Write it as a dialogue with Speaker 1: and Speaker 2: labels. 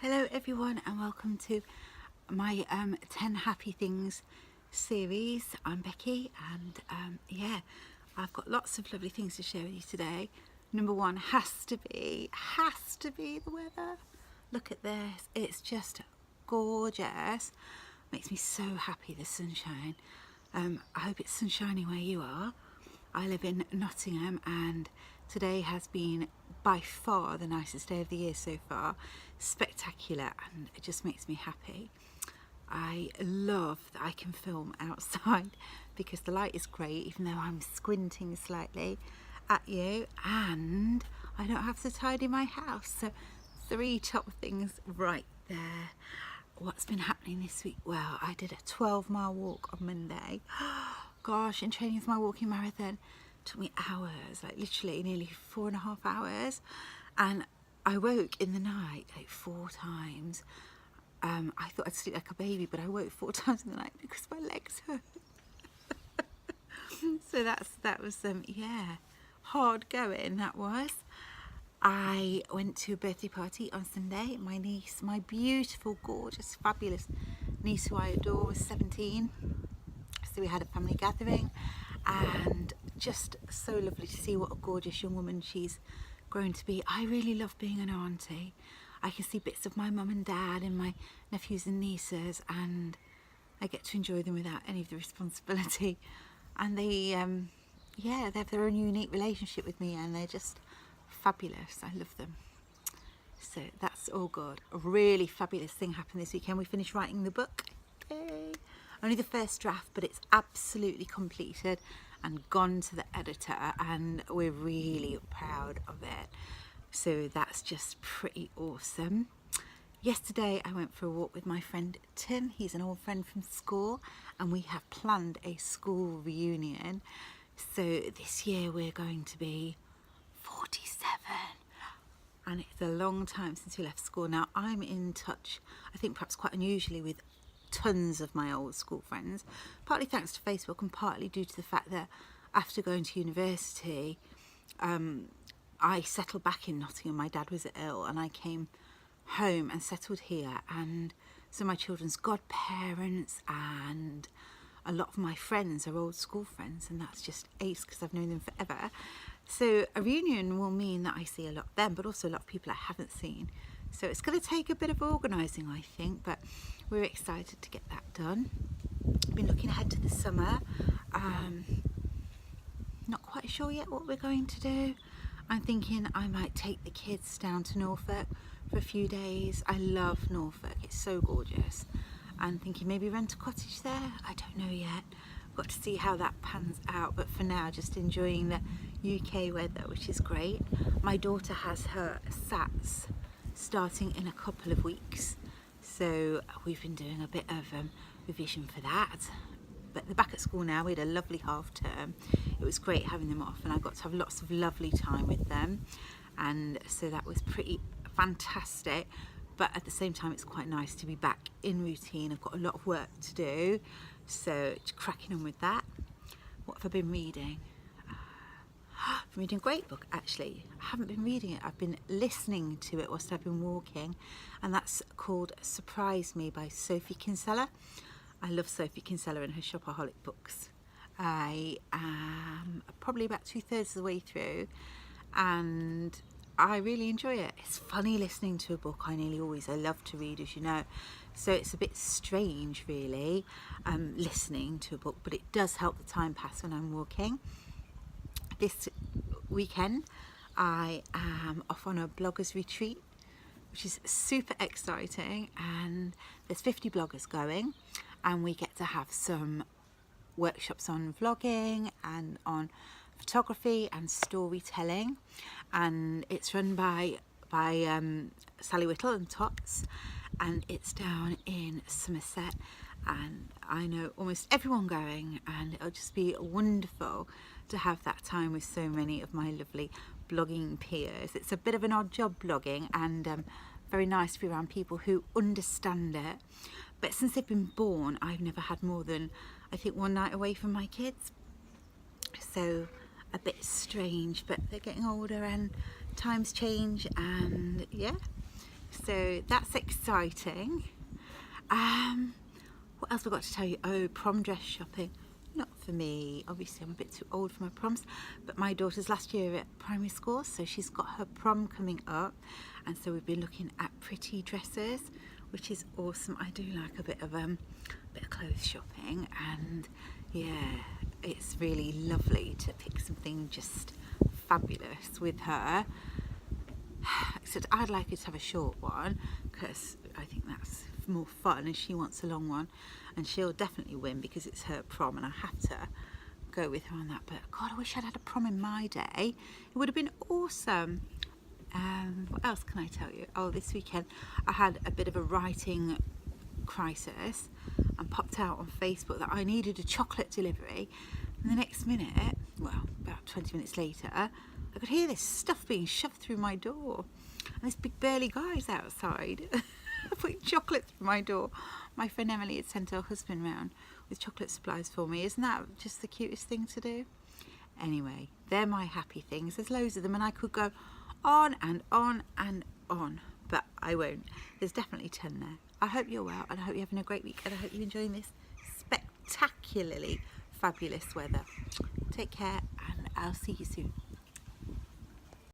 Speaker 1: Hello everyone and welcome to my 10 happy things series. I'm Becky and yeah, I've got lots of lovely things to share with you today. Number one has to be the weather. Look at this, it's just gorgeous. Makes me so happy, the sunshine. I hope it's sunshiny where you are. I live in Nottingham and today has been by far the nicest day of the year so far. Spectacular, and it just makes me happy. I love that I can film outside because the light is great, even though I'm squinting slightly at you, and I don't have to tidy my house. So 3 top things right there. What's been happening this week? Well, I did a 12-mile walk on Monday. Gosh, in training for my walking marathon, it took me hours, like literally nearly 4.5 hours, and I woke in the night like 4 times. I thought I'd sleep like a baby, but I woke 4 times in the night because my legs hurt. So that was yeah, hard going that was. I went to a birthday party on Sunday. My niece, my beautiful, gorgeous, fabulous niece who I adore, was 17. So we had a family gathering and just so lovely to see what a gorgeous young woman she's grown to be. I really love being an auntie. I can see bits of my mum and dad and my nephews and nieces, and I get to enjoy them without any of the responsibility. And they, yeah, they have their own unique relationship with me, and they're just fabulous. I love them. So that's all good. A really fabulous thing happened this weekend. We finished writing the book. Yay. Only the first draft, but it's absolutely completed and gone to the editor, and we're really proud of it. So that's just pretty awesome. Yesterday I went for a walk with my friend Tim. He's an old friend from school, and we have planned a school reunion. So this year we're going to be 47, and it's a long time since we left school. Now I'm in touch, I think perhaps quite unusually, with tons of my old school friends, partly thanks to Facebook and partly due to the fact that after going to university I settled back in Nottingham. My dad was ill and I came home and settled here, and so my children's godparents and a lot of my friends are old school friends, and that's just ace because I've known them forever. So a reunion will mean that I see a lot of them, but also a lot of people I haven't seen. So it's going to take a bit of organising, I think, but we're excited to get that done. I've been looking ahead to the summer. Not quite sure yet what we're going to do. I'm thinking I might take the kids down to Norfolk for a few days. I love Norfolk, it's so gorgeous. I'm thinking maybe rent a cottage there. I don't know yet. I've got to see how that pans out, but for now just enjoying the UK weather, which is great. My daughter has her SATs starting in a couple of weeks, so we've been doing a bit of revision for that. But they're back at school now. We had a lovely half term. It was great having them off, and I got to have lots of lovely time with them, and so that was pretty fantastic. But at the same time it's quite nice to be back in routine. I've got a lot of work to do, so just cracking on with that. What have I been reading? I've been reading a great book, actually. I haven't been reading it, I've been listening to it whilst I've been walking, and that's called Surprise Me by Sophie Kinsella. I love Sophie Kinsella and her shopaholic books. I am probably about 2/3 of the way through, and I really enjoy it. It's funny listening to a book. I love to read, as you know, so it's a bit strange really listening to a book, but it does help the time pass when I'm walking. This weekend I am off on a bloggers retreat, which is super exciting, and there's 50 bloggers going, and we get to have some workshops on vlogging and on photography and storytelling, and it's run by Sally Whittle and Tots, and it's down in Somerset, and I know almost everyone going, and it'll just be wonderful to have that time with so many of my lovely blogging peers. It's a bit of an odd job blogging, and very nice to be around people who understand it, but since they've been born I've never had more than, I think, 1 night away from my kids, so a bit strange, but they're getting older and times change, and yeah, So that's exciting. What else have I got to tell you? Oh, prom dress shopping. Not for me, obviously I'm a bit too old for my proms, but my daughter's last year at primary school, so she's got her prom coming up, and so we've been looking at pretty dresses, which is awesome. I do like a bit of clothes shopping, and yeah, it's really lovely to pick something just fabulous with her. Except I'd like her to have a short one because I think that's more fun, and she wants a long one, and she'll definitely win because it's her prom and I have to go with her on that. But God, I wish I'd had a prom in my day. It would have been awesome. What else can I tell you? Oh, this weekend I had a bit of a writing crisis and popped out on Facebook that I needed a chocolate delivery, and the next minute, well, about 20 minutes later, I could hear this stuff being shoved through my door, and this big burly guy's outside putting chocolate through my door. My friend Emily had sent her husband round with chocolate supplies for me. Isn't that just the cutest thing to do? Anyway, they're my happy things. There's loads of them, and I could go on and on and on, but I won't. There's definitely 10 there. I hope you're well, and I hope you're having a great week, and I hope you're enjoying this spectacularly fabulous weather. Take care, and I'll see you soon.